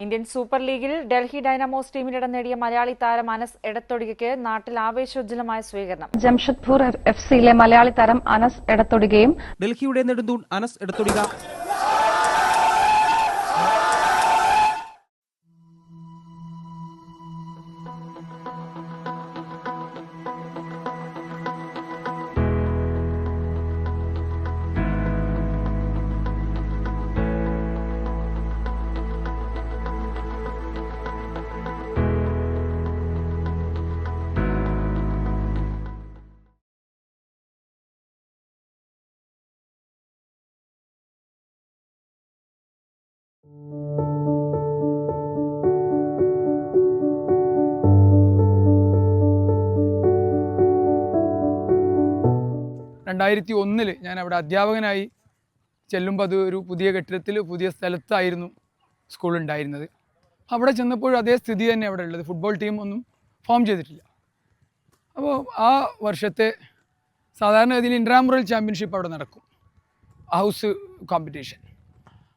Indian super ലീഗിൽ Delhi Dynamos ടീമിനിടം നേടിയ മലയാളി താരം അനസ് എടത്തൊടികയ്ക്ക് നാട്ടിൽ ആവേശോജ്വലമായ സ്വീകരണം. ജംഷഡ്പൂർ എഫ്സിയിലെ മലയാളി താരം അനസ് എടത്തൊടികയും ഡൽഹിയുടെ നെടുന്തൂൺ അനസ് എടത്തൊടിക ഞാൻ അവിടെ അധ്യാപകനായി ചെല്ലുമ്പോൾ അത് ഒരു പുതിയ കെട്ടിടത്തിൽ പുതിയ സ്ഥലത്തായിരുന്നു സ്കൂൾ ഉണ്ടായിരുന്നത്. അവിടെ ചെന്നപ്പോഴും അതേ സ്ഥിതി തന്നെ അവിടെ ഉള്ളത്. ഫുട്ബോൾ ടീം ഒന്നും ഫോം ചെയ്തിട്ടില്ല. അപ്പോൾ ആ വർഷത്തെ സാധാരണ ഇതിൽ ഇൻട്രാമുറൽ ചാമ്പ്യൻഷിപ്പ് അവിടെ നടക്കും, ഹൗസ് കോമ്പറ്റീഷൻ.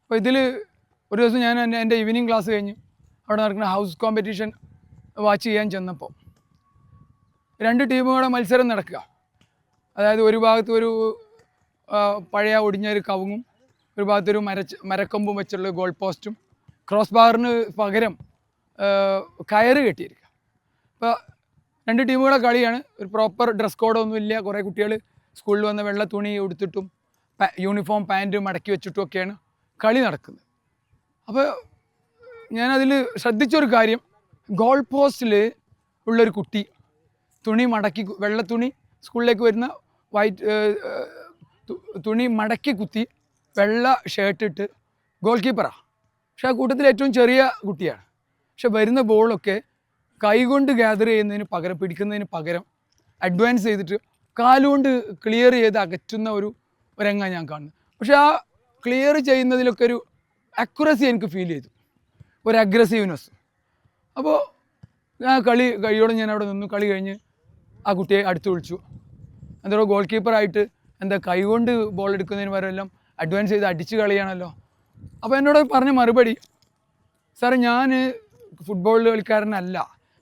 അപ്പോൾ ഇതിൽ ഒരു ദിവസം ഞാൻ എൻ്റെ ഈവനിങ് ക്ലാസ് കഴിഞ്ഞ് അവിടെ നടക്കുന്ന ഹൗസ് കോമ്പറ്റീഷൻ വാച്ച് ചെയ്യാൻ ചെന്നപ്പോൾ രണ്ട് ടീമുകളുടെ മത്സരം നടക്കുക. അതായത് ഒരു ഭാഗത്ത് ഒരു പഴയ ഒടിഞ്ഞൊരു കവുങ്ങും ഒരു ഭാഗത്തൊരു മരക്കൊമ്പും വെച്ചുള്ള ഗോൾ പോസ്റ്റും ക്രോസ് ബാറിന് പകരം കയറ് കെട്ടിയിരിക്കുക. അപ്പോൾ രണ്ട് ടീമുകളുടെ കളിയാണ്. ഒരു പ്രോപ്പർ ഡ്രസ് കോഡൊന്നും ഇല്ല. കുറേ കുട്ടികൾ സ്കൂളിൽ വന്ന വെള്ള തുണി ഉടുത്തിട്ടും യൂണിഫോം പാൻറ്റ് മടക്കി വെച്ചിട്ടും ഒക്കെയാണ് കളി നടക്കുന്നത്. അപ്പോൾ ഞാനതിൽ ശ്രദ്ധിച്ചൊരു കാര്യം, ഗോൾ പോസ്റ്റിൽ ഉള്ളൊരു കുട്ടി തുണി മടക്കി, വെള്ള തുണി സ്കൂളിലേക്ക് വരുന്ന തുണി മടക്കി കുത്തി വെള്ള ഷർട്ടിട്ട് ഗോൾ കീപ്പറാണ്. പക്ഷെ ആ കൂട്ടത്തിൽ ഏറ്റവും ചെറിയ കുട്ടിയാണ്. പക്ഷെ വരുന്ന ബോളൊക്കെ കൈകൊണ്ട് ഗ്യാദർ ചെയ്യുന്നതിന് പകരം, പിടിക്കുന്നതിന് പകരം അഡ്വാൻസ് ചെയ്തിട്ട് കാലുകൊണ്ട് ക്ലിയർ ചെയ്ത് അകറ്റുന്ന ഒരു രംഗം ഞാൻ കാണുന്നു. പക്ഷെ ആ ക്ലിയർ ചെയ്യുന്നതിലൊക്കെ ഒരു അക്യുറസി എനിക്ക് ഫീൽ ചെയ്തു, ഒരു അഗ്രസീവ്നെസ്. അപ്പോൾ ആ കഴിയോടെ ഞാൻ അവിടെ നിന്നു. കളി കഴിഞ്ഞ് ആ കുട്ടിയെ അടുത്ത് വിളിച്ചു. എന്താ ഗോൾ കീപ്പറായിട്ട് എന്താ കൈകൊണ്ട് ബോൾ എടുക്കുന്നതിന് പകരമെല്ലാം അഡ്വാൻസ് ചെയ്ത് അടിച്ച് കളിയാണല്ലോ. അപ്പോൾ എന്നോട് പറഞ്ഞ മറുപടി, സാറേ ഞാൻ ഫുട്ബോൾ കളിക്കാരനല്ല,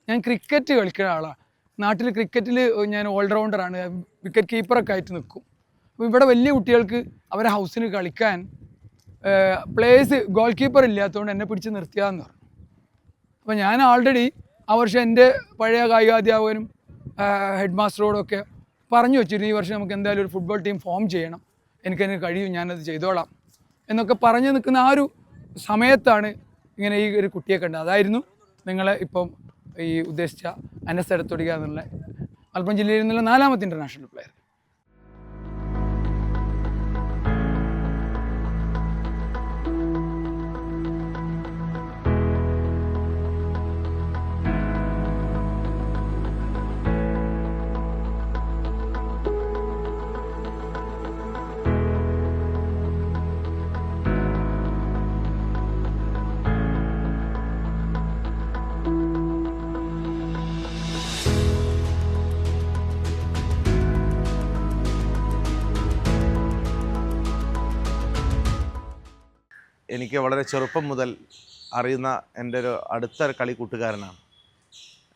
ഞാൻ ക്രിക്കറ്റ് കളിക്കുന്ന ആളാണ്. നാട്ടിൽ ക്രിക്കറ്റിൽ ഞാൻ ഓൾറൗണ്ടറാണ്, വിക്കറ്റ് കീപ്പറൊക്കെ ആയിട്ട് നിൽക്കും. അപ്പോൾ ഇവിടെ വലിയ കുട്ടികൾക്ക് അവരെ ഹൗസിന് കളിക്കാൻ പ്ലേയേഴ്സ് ഗോൾ കീപ്പർ ഇല്ലാത്തതുകൊണ്ട് എന്നെ പിടിച്ച് നിർത്തിയാന്ന് പറഞ്ഞു. അപ്പോൾ ഞാൻ ആൾറെഡി ആ വർഷം എൻ്റെ പഴയ കായികാധ്യാപകനും ഹെഡ് മാസ്റ്ററോടൊക്കെ പറഞ്ഞു വെച്ചിരുന്നു, ഈ വർഷം നമുക്ക് എന്തായാലും ഒരു ഫുട്ബോൾ ടീം ഫോം ചെയ്യണം, എനിക്കതിന് കഴിയും, ഞാനത് ചെയ്തോളാം എന്നൊക്കെ പറഞ്ഞു നിൽക്കുന്ന ആ ഒരു സമയത്താണ് ഇങ്ങനെ ഈ ഒരു കുട്ടിയെ കണ്ടത്. അതായിരുന്നു നിങ്ങളെ ഇപ്പം ഈ ഉദ്ദേശിച്ച അനസ് എടത്തൊടിക എന്നുള്ള മലപ്പുറം ജില്ലയിൽ നിന്നുള്ള 4ാമത്തെ ഇൻ്റർനാഷണൽ പ്ലെയർ. എനിക്ക് വളരെ ചെറുപ്പം മുതൽ അറിയുന്ന എൻ്റെ ഒരു അടുത്ത കളി കൂട്ടുകാരനാണ്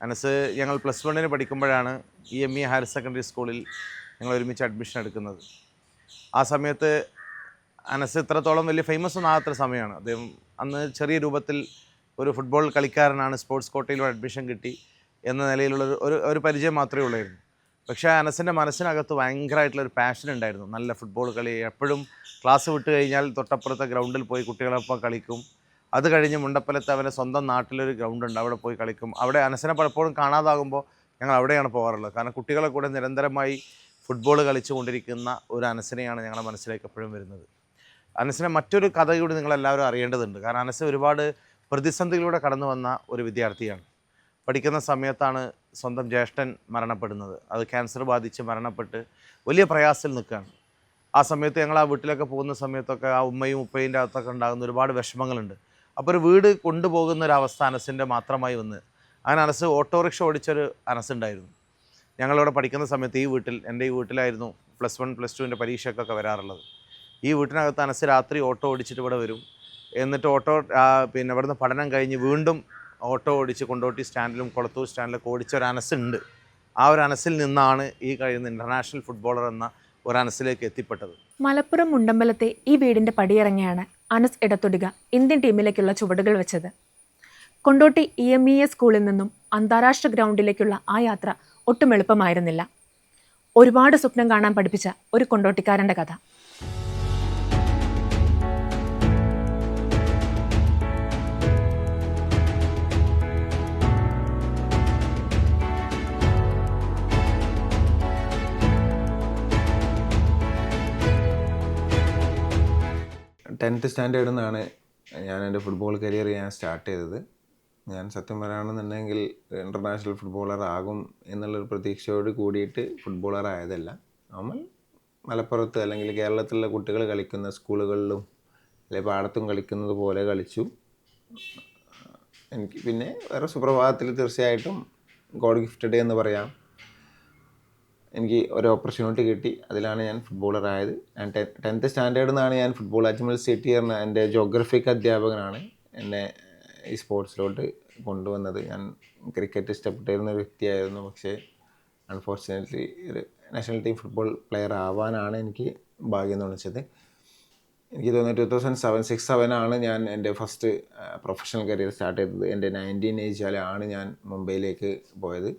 അനസ്. ഞങ്ങൾ +1 പഠിക്കുമ്പോഴാണ് EME ഹയർ സെക്കൻഡറി സ്കൂളിൽ ഞങ്ങൾ ഒരുമിച്ച് അഡ്മിഷൻ എടുക്കുന്നത്. ആ സമയത്ത് അനസ് ഇത്രത്തോളം വലിയ ഫേമസ് ഒന്നും ആകാത്തൊരു സമയമാണ്. അദ്ദേഹം അന്ന് ചെറിയ രൂപത്തിൽ ഒരു ഫുട്ബോൾ കളിക്കാരനാണ്, സ്പോർട്സ് കോട്ടയിലൂടെ അഡ്മിഷൻ കിട്ടി എന്ന നിലയിലുള്ള ഒരു പരിചയം മാത്രമേ ഉള്ളായിരുന്നു. പക്ഷേ അനസിൻ്റെ മനസ്സിനകത്ത് ഭയങ്കരമായിട്ടുള്ളൊരു പാഷൻ ഉണ്ടായിരുന്നു, നല്ല ഫുട്ബോൾ കളി. എപ്പോഴും ക്ലാസ് വിട്ട് കഴിഞ്ഞാൽ തൊട്ടപ്പുറത്തെ ഗ്രൗണ്ടിൽ പോയി കുട്ടികളൊപ്പം കളിക്കും. അത് കഴിഞ്ഞ് മുണ്ടപ്പലത്ത് അവൻ്റെ സ്വന്തം നാട്ടിലൊരു ഗ്രൗണ്ടുണ്ട്, അവിടെ പോയി കളിക്കും. അവിടെ അനസിനെ പലപ്പോഴും കാണാതാകുമ്പോൾ ഞങ്ങൾ അവിടെയാണ് പോകാറുള്ളത്. കാരണം കുട്ടികളെ കൂടെ നിരന്തരമായി ഫുട്ബോൾ കളിച്ചു കൊണ്ടിരിക്കുന്ന ഒരു അനസിനെയാണ് ഞങ്ങളുടെ മനസ്സിലേക്ക് എപ്പോഴും വരുന്നത്. അനസിനെ മറ്റൊരു കഥ കൂടി നിങ്ങളെല്ലാവരും അറിയേണ്ടതുണ്ട്. കാരണം അനസ് ഒരുപാട് പ്രതിസന്ധികളിലൂടെ കടന്നു വന്ന ഒരു വിദ്യാർത്ഥിയാണ്. പഠിക്കുന്ന സമയത്താണ് സ്വന്തം ജ്യേഷ്ഠൻ മരണപ്പെടുന്നത്. അത് ക്യാൻസർ ബാധിച്ച് മരണപ്പെട്ട് വലിയ പ്രയാസത്തിൽ നിൽക്കുകയാണ്. ആ സമയത്ത് ഞങ്ങൾ ആ വീട്ടിലൊക്കെ പോകുന്ന സമയത്തൊക്കെ ആ ഉമ്മയും ഉപ്പയിൻ്റെ അകത്തൊക്കെ ഉണ്ടാകുന്ന ഒരുപാട് വിഷമങ്ങളുണ്ട്. അപ്പോൾ ഒരു വീട് കൊണ്ടുപോകുന്ന ഒരവസ്ഥ അനസിൻ്റെ മാത്രമായി വന്ന് അങ്ങനെ അനസ് ഓട്ടോറിക്ഷ ഓടിച്ചൊരു അനസുണ്ടായിരുന്നു. ഞങ്ങളിവിടെ പഠിക്കുന്ന സമയത്ത് എൻ്റെ ഈ വീട്ടിലായിരുന്നു +1 +2 പരീക്ഷയ്ക്കൊക്കെ വരാറുള്ളത്. ഈ വീട്ടിനകത്ത് അനസ് രാത്രി ഓട്ടോ ഓടിച്ചിട്ട് ഇവിടെ വരും. എന്നിട്ട് പിന്നെ ഇവിടുന്ന് പഠനം കഴിഞ്ഞ് വീണ്ടും ഓട്ടോ ഓടിച്ച് കൊണ്ടോട്ടി സ്റ്റാൻഡിലും കൊളത്തൂർ സ്റ്റാൻഡിലൊക്കെ ഓടിച്ച ഒരു അനസുണ്ട്. ആ ഒരു അനസിൽ നിന്നാണ് ഈ കഴിയുന്ന ഇൻ്റർനാഷണൽ ഫുട്ബോളർ എന്ന ഒരു അനസിലേക്ക് എത്തിപ്പെട്ടത്. മലപ്പുറം മുണ്ടമ്പലത്തെ ഈ വീടിന്റെ പടിയിറങ്ങിയാണ് അനസ് എടത്തൊടിക ഇന്ത്യൻ ടീമിലേക്കുള്ള ചുവടുകൾ വെച്ചത്. കൊണ്ടോട്ടി EMEA സ്കൂളിൽ നിന്നും അന്താരാഷ്ട്ര ഗ്രൗണ്ടിലേക്കുള്ള ആ യാത്ര ഒട്ടും എളുപ്പമായിരുന്നില്ല. ഒരുപാട് സ്വപ്നം കാണാൻ പഠിപ്പിച്ച ഒരു കൊണ്ടോട്ടിക്കാരന്റെ കഥ. ടെൻത്ത് സ്റ്റാൻഡേർഡിൽ നിന്നാണ് ഞാൻ എൻ്റെ ഫുട്ബോൾ കരിയർ സ്റ്റാർട്ട് ചെയ്തത്. ഞാൻ സത്യം പറയുകയാണെന്നുണ്ടെങ്കിൽ ഇൻ്റർനാഷണൽ ഫുട്ബോളർ ആകും എന്നുള്ളൊരു പ്രതീക്ഷയോട് കൂടിയിട്ട് ഫുട്ബോളർ ആയതല്ല. നമ്മൾ മലപ്പുറത്ത് അല്ലെങ്കിൽ കേരളത്തിലുള്ള കുട്ടികൾ കളിക്കുന്ന സ്കൂളുകളിലും അല്ലെങ്കിൽ പാടത്തും കളിക്കുന്നത് പോലെ കളിച്ചു. എനിക്ക് പിന്നെ വേറെ സുപ്രഭാതത്തിൽ തീർച്ചയായിട്ടും ഗോഡ് ഗിഫ്റ്റഡ് എന്ന് പറയാം. എനിക്ക് ഒരു ഓപ്പർച്യൂണിറ്റി കിട്ടി, അതിലാണ് ഞാൻ ഫുട്ബോളർ ആയത്. ഞാൻ ടെൻത്ത് സ്റ്റാൻഡേർഡിൽ നിന്നാണ് ഞാൻ ഫുട്ബോൾ അജ്മൽ സിറ്റി എന്ന എൻ്റെ ജോഗ്രഫിക് അധ്യാപകനാണ് എന്നെ ഈ സ്പോർട്സിലോട്ട് കൊണ്ടുവന്നത്. ഞാൻ ക്രിക്കറ്റ് ഇഷ്ടപ്പെട്ടിരുന്ന ഒരു വ്യക്തിയായിരുന്നു. പക്ഷേ അൺഫോർച്ചുനേറ്റ്ലി ഒരു നാഷണൽ ടീം ഫുട്ബോൾ പ്ലെയർ ആവാനാണ് എനിക്ക് ഭാഗ്യം തോന്നിച്ചത്. എനിക്ക് തോന്നുന്നു 2006-07 ഞാൻ എൻ്റെ ഫസ്റ്റ് പ്രൊഫഷണൽ കരിയർ സ്റ്റാർട്ട് ചെയ്തത്. എൻ്റെ 19 ഏജിലാണ് ഞാൻ മുംബൈയിലേക്ക് പോയത്.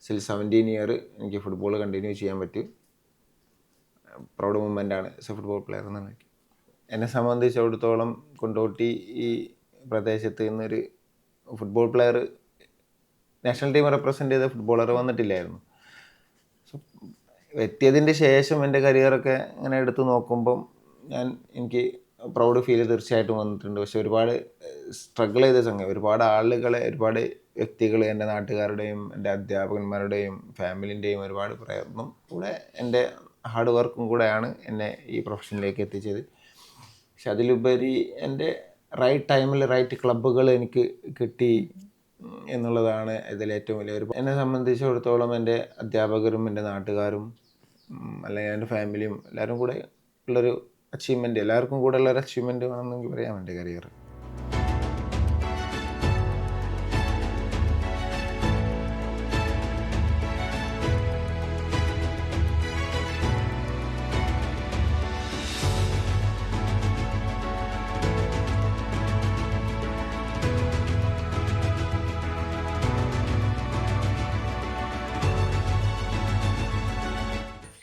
സ്റ്റിൽ 17 ഇയർ എനിക്ക് ഫുട്ബോൾ കണ്ടിന്യൂ ചെയ്യാൻ പറ്റി. പ്രൗഡ് മൂമെൻ്റാണ് ആസ് എ ഫുട്ബോൾ പ്ലെയർ എന്നാണ്. എന്നെ സംബന്ധിച്ചിടത്തോളം കൊണ്ടോട്ടി ഈ പ്രദേശത്ത് നിന്നൊരു football player national team represent ചെയ്ത ഫുട്ബോളർ വന്നിട്ടില്ലായിരുന്നു. സോ എത്തിയതിൻ്റെ ശേഷം എൻ്റെ കരിയറൊക്കെ ഇങ്ങനെ എടുത്ത് നോക്കുമ്പം എനിക്ക് പ്രൗഡ് ഫീൽ തീർച്ചയായിട്ടും വന്നിട്ടുണ്ട്. പക്ഷെ ഒരുപാട് സ്ട്രഗിൾ ചെയ്ത സംഗതി, ഒരുപാട് ആളുകളെ, ഒരുപാട് വ്യക്തികൾ, എൻ്റെ നാട്ടുകാരുടെയും എൻ്റെ അധ്യാപകന്മാരുടെയും ഫാമിലിൻ്റെയും ഒരുപാട് പ്രയത്നം കൂടെ എൻ്റെ ഹാർഡ് വർക്കും കൂടെയാണ് എന്നെ ഈ പ്രൊഫഷനിലേക്ക് എത്തിച്ചത്. പക്ഷെ അതിലുപരി എൻ്റെ റൈറ്റ് ടൈമിൽ റൈറ്റ് ക്ലബ്ബുകൾ എനിക്ക് കിട്ടി എന്നുള്ളതാണ് ഇതിലേറ്റവും വലിയ ഒരു. എന്നെ സംബന്ധിച്ചിടത്തോളം എൻ്റെ അധ്യാപകരും എൻ്റെ നാട്ടുകാരും അല്ലെങ്കിൽ എൻ്റെ ഫാമിലിയും എല്ലാവരും കൂടെ ഉള്ളൊരു അച്ചീവ്മെൻറ്റ്, എല്ലാവർക്കും കൂടെ ഉള്ളൊരു അച്ചീവ്മെൻറ്റ് വേണമെന്നെങ്കിൽ പറയാം എൻ്റെ കരിയർ.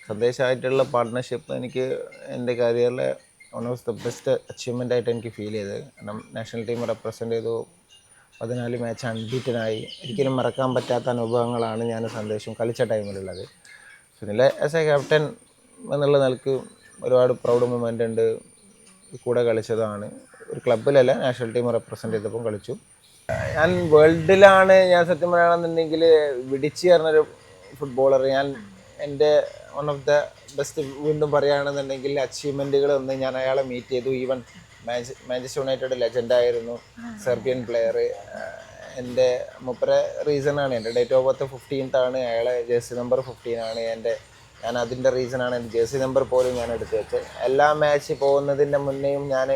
സന്ദേശമായിട്ടുള്ള പാർട്ട്ണർഷിപ്പ് എനിക്ക് എൻ്റെ കരിയറിലെ one of the best achievement ആയിട്ട് എനിക്ക് ഫീൽ ചെയ്തത്. കാരണം നാഷണൽ ടീം റെപ്രസെൻ്റ് ചെയ്തു, 14 മാച്ച് അൺബീറ്റനായി. ഒരിക്കലും മറക്കാൻ പറ്റാത്ത അനുഭവങ്ങളാണ് ഞാൻ സന്ദേശം കളിച്ച ടൈമിലുള്ളത്. പിന്നെ ആസ് എ ക്യാപ്റ്റൻ എന്നുള്ള നിലക്ക് ഒരുപാട് പ്രൗഡ് മൊമെൻ്റ് ഉണ്ട്. കൂടെ കളിച്ചതാണ്, ഒരു ക്ലബിലല്ല നാഷണൽ ടീം റെപ്രസെൻ്റ് ചെയ്തപ്പം കളിച്ചു. ഞാൻ വേൾഡിലാണ് ഞാൻ സത്യം പറയുകയാണെന്നുണ്ടെങ്കിൽ വിടിച്ച് പറഞ്ഞൊരു ഫുട്ബോളർ. ഞാൻ എൻ്റെ വൺ ഓഫ് ദ ബെസ്റ്റ് വീണ്ടും പറയുകയാണെന്നുണ്ടെങ്കിൽ അച്ചീവ്മെൻറ്റുകളൊന്ന് ഞാൻ അയാളെ മീറ്റ് ചെയ്തു. ഈവൻ മാഞ്ചസ്റ്റർ യുണൈറ്റഡ് ലെജൻഡായിരുന്നു, സെർബിയൻ പ്ലെയർ. എൻ്റെ മുപ്പര റീസണാണ്, എൻ്റെ ഡേറ്റ് ഓഫ് ബർത്ത് 15th ആണ്, അയാളെ ജേഴ്സി നമ്പർ 15 ആണ്. ഞാൻ അതിൻ്റെ റീസണാണ് എൻ്റെ ജേഴ്സി നമ്പർ പോലും ഞാൻ എടുത്തു വെച്ചത്. എല്ലാ മാച്ച് പോകുന്നതിൻ്റെ മുന്നേയും ഞാൻ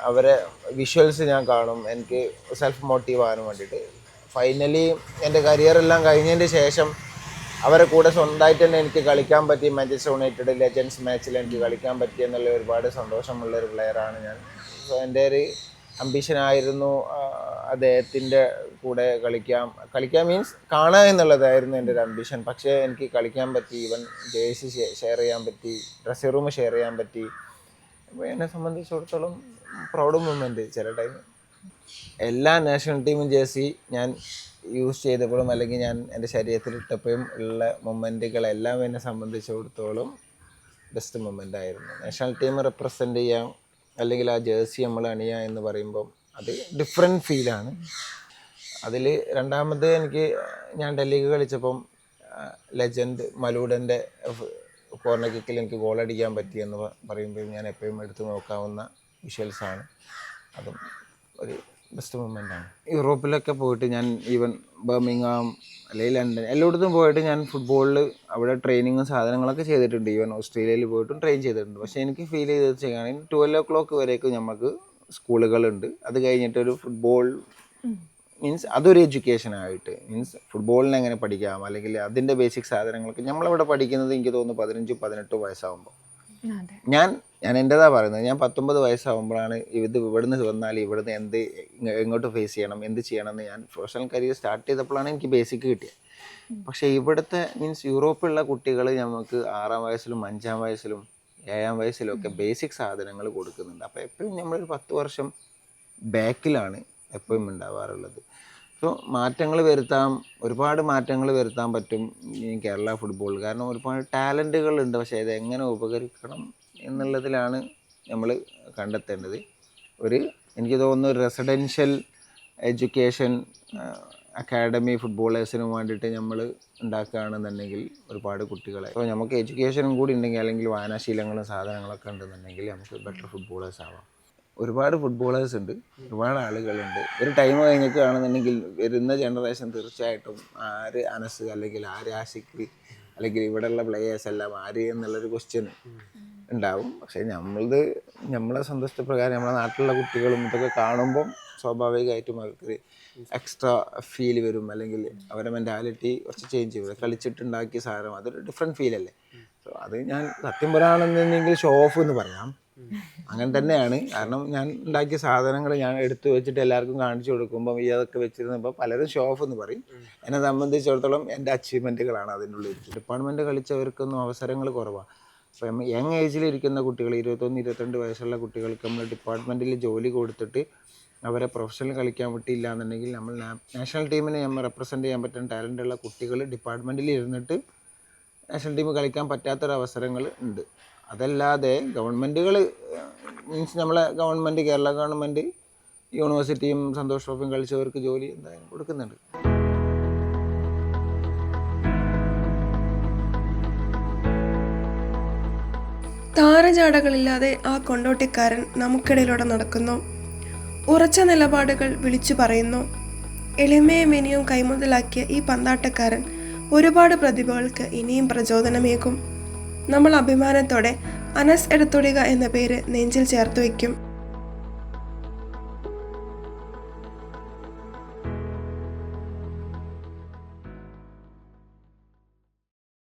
അവരെ വിഷ്വൽസ് ഞാൻ കാണും, എനിക്ക് സെൽഫ് മോട്ടീവ് ആകാൻ വേണ്ടിയിട്ട്. ഫൈനലി എൻ്റെ കരിയറെല്ലാം കഴിഞ്ഞതിൻ്റെ ശേഷം അവരെ കൂടെ സ്വന്തമായിട്ട് തന്നെ എനിക്ക് കളിക്കാൻ പറ്റി. മാഞ്ചസ്റ്റർ യുണൈറ്റഡ് ലെജൻഡ്സ് മാച്ചിൽ എനിക്ക് കളിക്കാൻ പറ്റി എന്നുള്ള ഒരുപാട് സന്തോഷമുള്ളൊരു പ്ലെയറാണ് ഞാൻ. സോ എൻ്റെ ഒരു അംബിഷനായിരുന്നു അദ്ദേഹത്തിൻ്റെ കൂടെ കളിക്കാൻ മീൻസ് കാണുക എന്നുള്ളതായിരുന്നു എൻ്റെ ഒരു അംബിഷൻ. പക്ഷേ എനിക്ക് കളിക്കാൻ പറ്റി, ഈവൻ ജേഴ്സി ഷെയർ ചെയ്യാൻ പറ്റി, ഡ്രസ്സിംഗ് റൂം ഷെയർ ചെയ്യാൻ പറ്റി. അപ്പോൾ എന്നെ സംബന്ധിച്ചിടത്തോളം പ്രൗഡ് മൂമെൻറ്റ്. ചില ടൈം എല്ലാ നാഷണൽ ടീമും ജേഴ്സി ഞാൻ യൂസ് ചെയ്തപ്പോഴും അല്ലെങ്കിൽ ഞാൻ എൻ്റെ ശരീരത്തിലിട്ടപ്പോഴും ഉള്ള മൊമെൻറ്റുകളെല്ലാം എന്നെ സംബന്ധിച്ചിടത്തോളം ബെസ്റ്റ് മൊമെൻ്റ് ആയിരുന്നു. നാഷണൽ ടീം റെപ്രസെൻ്റ് ചെയ്യാം അല്ലെങ്കിൽ ആ ജേഴ്സി നമ്മൾ അണിയുക എന്ന് പറയുമ്പം അത് ഡിഫറെൻറ്റ് ഫീലാണ്. അതിൽ രണ്ടാമത് ഞാൻ ഡൽഹിക്ക് കളിച്ചപ്പം ലെജൻഡ് മലൂഡൻ്റെ കോർണർ കിക്കിൽ എനിക്ക് ഗോളടിക്കാൻ പറ്റിയെന്ന് പറയുമ്പോൾ ഞാൻ എപ്പോഴും എടുത്ത് നോക്കാവുന്ന വിഷ്വൽസാണ്. അതും ഒരു ബെസ്റ്റ് മൊമെൻ്റാണ്. യൂറോപ്പിലൊക്കെ പോയിട്ട് ഞാൻ ഈവൻ ബർമിംഗ്ഹാം അല്ലെങ്കിൽ ലണ്ടൻ എല്ലായിടത്തും പോയിട്ട് ഞാൻ ഫുട്ബോളിൽ അവിടെ ട്രെയിനിങ്ങും സാധനങ്ങളൊക്കെ ചെയ്തിട്ടുണ്ട്. ഈവൻ ഓസ്ട്രേലിയയിൽ പോയിട്ടും ട്രെയിൻ ചെയ്തിട്ടുണ്ട്. പക്ഷേ എനിക്ക് ഫീൽ ചെയ്തത് ചെയ്യുകയാണെങ്കിൽ 12 o'clock വരേക്കും നമുക്ക് സ്കൂളുകളുണ്ട്. അത് കഴിഞ്ഞിട്ടൊരു ഫുട്ബോൾ മീൻസ് അതൊരു എഡ്യൂക്കേഷനായിട്ട് മീൻസ് ഫുട്ബോളിനെ എങ്ങനെ പഠിക്കാം അല്ലെങ്കിൽ അതിൻ്റെ ബേസിക് സാധനങ്ങളൊക്കെ നമ്മളിവിടെ പഠിക്കുന്നത് എനിക്ക് തോന്നുന്നു 15-18 വയസ്സാകുമ്പോൾ. ഞാൻ എൻ്റെതാ പറയുന്നത്, ഞാൻ 19 വയസ്സാകുമ്പോഴാണ് ഇവിടുന്ന് വന്നാൽ ഇവിടുന്ന് എങ്ങോട്ട് ഫേസ് ചെയ്യണം, എന്ത് ചെയ്യണം എന്ന് ഞാൻ പ്രൊഫഷണൽ കരിയർ സ്റ്റാർട്ട് ചെയ്തപ്പോഴാണ് എനിക്ക് ബേസിക് കിട്ടിയത്. പക്ഷേ ഇവിടുത്തെ മീൻസ് യൂറോപ്പിലുള്ള കുട്ടികൾ നമുക്ക് 6-ാം വയസ്സിലും 5-ാം വയസ്സിലും 7-ാം വയസ്സിലും ഒക്കെ ബേസിക് സാധനങ്ങൾ കൊടുക്കുന്നുണ്ട്. അപ്പോൾ എപ്പോഴും നമ്മളൊരു 10 വർഷം ബാക്കിലാണ് എപ്പോഴും ഉണ്ടാവാറുള്ളത്. സോ മാറ്റങ്ങൾ വരുത്താം, ഒരുപാട് മാറ്റങ്ങൾ വരുത്താൻ പറ്റും ഈ കേരള ഫുട്ബോൾ. കാരണം ഒരുപാട് ടാലൻറ്റുകളുണ്ട്, പക്ഷേ ഇത് എങ്ങനെ ഉപകരിക്കണം എന്നുള്ളതിലാണ് നമ്മൾ കണ്ടെത്തേണ്ടത്. എനിക്ക് തോന്നുന്നു റെസിഡൻഷ്യൽ എഡ്യൂക്കേഷൻ അക്കാഡമി ഫുട്ബോളേഴ്സിന് വേണ്ടിയിട്ട് നമ്മൾ ഉണ്ടാക്കുകയാണെന്നുണ്ടെങ്കിൽ ഒരുപാട് കുട്ടികളെ, അപ്പോൾ നമുക്ക് എഡ്യൂക്കേഷനും കൂടി ഉണ്ടെങ്കിൽ അല്ലെങ്കിൽ വായനാശീലങ്ങളും സാധനങ്ങളൊക്കെ ഉണ്ടെന്നുണ്ടെങ്കിൽ നമുക്ക് ബെറ്റർ ഫുട്ബോളേഴ്സ് ആവാം. ഒരുപാട് ഫുട്ബോളേഴ്സ് ഉണ്ട്, ഒരുപാട് ആളുകളുണ്ട്. ഒരു ടൈം കഴിഞ്ഞൊക്കെയാണെന്നുണ്ടെങ്കിൽ വരുന്ന ജനറേഷൻ തീർച്ചയായിട്ടും ആര് അനസ് അല്ലെങ്കിൽ ആര് ആഷിഖ് അല്ലെങ്കിൽ ഇവിടെയുള്ള പ്ലേയേഴ്സ് എല്ലാം ആര് എന്നുള്ളൊരു ക്വസ്റ്റ്യൻ ഉണ്ടാവും. പക്ഷേ നമ്മളെ സന്തോഷപ്രകാരം നമ്മളെ നാട്ടിലുള്ള കുട്ടികളും ഇതൊക്കെ കാണുമ്പം സ്വാഭാവികമായിട്ടും അവർക്ക് എക്സ്ട്രാ ഫീൽ വരും, അല്ലെങ്കിൽ അവരുടെ മെൻറ്റാലിറ്റി കുറച്ച് ചേഞ്ച് ചെയ്യും. കളിച്ചിട്ടുണ്ടാക്കിയ സാധനം അതൊരു ഡിഫറെൻറ്റ് ഫീലല്ലേ. സോ അത് ഞാൻ സത്യം പറയുകയാണെന്നുണ്ടെങ്കിൽ ഷോ ഓഫ് എന്ന് പറയാം. അങ്ങനെ തന്നെയാണ്. കാരണം ഞാൻ ഉണ്ടാക്കിയ സാധനങ്ങൾ ഞാൻ എടുത്തു വെച്ചിട്ട് എല്ലാവർക്കും കാണിച്ചു കൊടുക്കുമ്പം ഈ അതൊക്കെ വെച്ചിരുന്നപ്പോൾ പലരും ഷോ ഓഫ് എന്ന് പറയും. എന്നെ സംബന്ധിച്ചിടത്തോളം എൻ്റെ അച്ചീവ്മെൻറ്റുകളാണ് അതിൻ്റെ ഉള്ളിൽ. ഡിപ്പാർട്ട്മെൻറ്റ് കളിച്ചവർക്കൊന്നും അവസരങ്ങൾ കുറവാണ്. അപ്പോൾ യങ് ഏജിലിരിക്കുന്ന കുട്ടികൾ 21-22 വയസ്സുള്ള കുട്ടികൾക്ക് നമ്മൾ ഡിപ്പാർട്ട്മെൻറ്റിൽ ജോലി കൊടുത്തിട്ട് അവരെ പ്രൊഫഷണൽ കളിക്കാൻ വിട്ടില്ല എന്നുണ്ടെങ്കിൽ നമ്മൾ നാഷണൽ ടീമിനെ നമ്മൾ റെപ്രസെൻറ്റ് ചെയ്യാൻ പറ്റുന്ന ടാലൻ്റുള്ള കുട്ടികൾ ഡിപ്പാർട്ട്മെൻറ്റിൽ ഇരുന്നിട്ട് നാഷണൽ ടീം കളിക്കാൻ പറ്റാത്തൊരവസരങ്ങൾ ഉണ്ട്. അതല്ലാതെ ഗവൺമെൻറ്റുകൾ മീൻസ് നമ്മളെ ഗവൺമെൻറ്, കേരള ഗവൺമെൻറ് യൂണിവേഴ്സിറ്റിയും സന്തോഷ് ട്രോഫിയും കളിച്ചവർക്ക് ജോലി എന്തായാലും കൊടുക്കുന്നുണ്ട്. താരജാടകളില്ലാതെ ആ കൊണ്ടോട്ടിക്കാരൻ നമുക്കിടയിലൂടെ നടക്കുന്നു. ഉറച്ച നിലപാടുകൾ വിളിച്ചു പറയുന്നു. എളിമയും വിനയവും കൈമുതലാക്കിയ ഈ പന്താട്ടക്കാരൻ ഒരുപാട് പ്രതിഭകൾക്ക് ഇനിയും പ്രചോദനമേകും. നമ്മൾ അഭിമാനത്തോടെ അനസ് എടത്തൊടിക എന്ന പേര് നെഞ്ചിൽ ചേർത്ത് വയ്ക്കും.